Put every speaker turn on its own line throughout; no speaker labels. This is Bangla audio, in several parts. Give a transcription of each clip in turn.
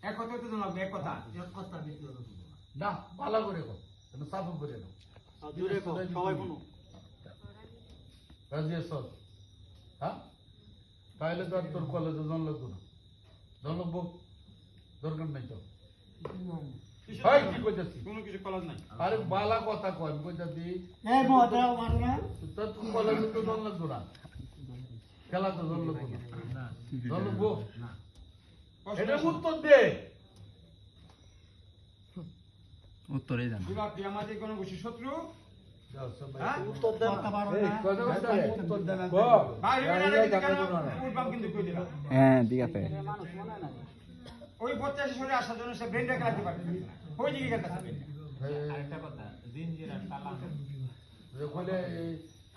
এক কথা তো লাগবে এক কথা
না ভালো করে কো তুমি সাফ করে নাও
জোরে কও সবাই শুনো
রাজি আছো হ্যাঁ তাহলে তো আর তোর কলেজে জন লাগবে না জন লাগবো দরকার নাই তো ভাই কি কইতাছি
কোনো কিছু কলাজ নাই
আরে বালা কথা কই আমি কইতাছি
এই মহতরা মারো না
তোর তো কলেজে তো জন লাগবে না খেলা তো জন লাগবে না জন লাগবো না এটা উত্তর দে
উত্তরে জানা
বিভাগ কি আমাদের কোনো গোষ্ঠী শত্রু
হ্যাঁ উত্তর দেন
কথা পারো না
উত্তর দেন
ভাই উঠবাম কিন্তু কই দিলাম
হ্যাঁ ঠিক আছে
ওই 85 সরে আসার জন্য সে ব্রেনটা খেলাতে পারবে ওই দিকে গেছে
আরেকটা কথা জিনজিরা তালা
কইলে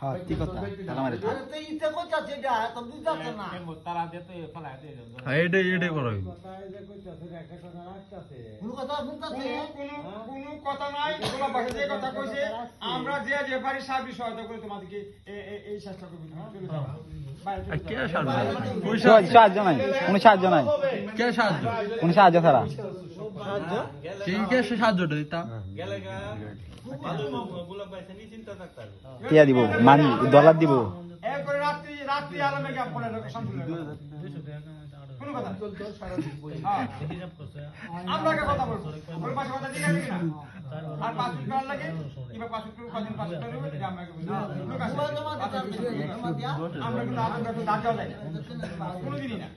হ্যাঁ ঠিক কথা তালা মারে
আরে তো ইতে কইতাছে এটা তো বুঝাতে না
তারা দিতে ফেলা দিয়ে
হ্যাঁ এটাই করো
কোন কথা বুঝাতে
কোনো কথা নাই তোলা পাশে যে কথা কইছে আমরা যে পারি সার্বিক সহায়তা করে তোমাদেরকে এই চেষ্টা করব চলে যাও
কে সাহায্য
সাহায্য নাই উনি সাহায্য নাই
কে সাহায্য
উনি সাহায্য ছাড়া
কে সাহায্যটা দিতা
গেলে গা ভালো গোলাপ ভাই সে চিন্তা থাকতে
টিয়া দিব মানি ডলার দিব
এরপরে রাত্রি আলামে গিয়ে পড়ে শান্ত কোনো কথা হ্যাঁ আমরা কে কথা বলবো ওর পাশে কথা ঠিক আছে কিনা আর 5 মিনিট করার লাগে কিবা 5 মিনিট কদিন 5 মিনিট হবে এটা আমরা লোক আছে আমরা কিন্তু আপনাদের দাঁত দেওয়া যায় কোনোদিনই না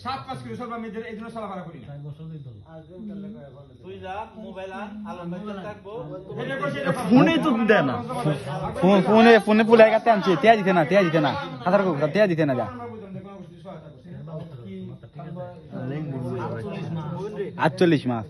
7-5 কিলো সব আমি এই জন্য চলাফেরা করি না
তুই যা মোবাইল আলাম ভাই থাকবো
ফোনে তো দেয় না
ফোনে পুলাই কাটতে আনছি টিয়া দিতে না হাজার কোটা টিয়া দিতে না যা 48 মাস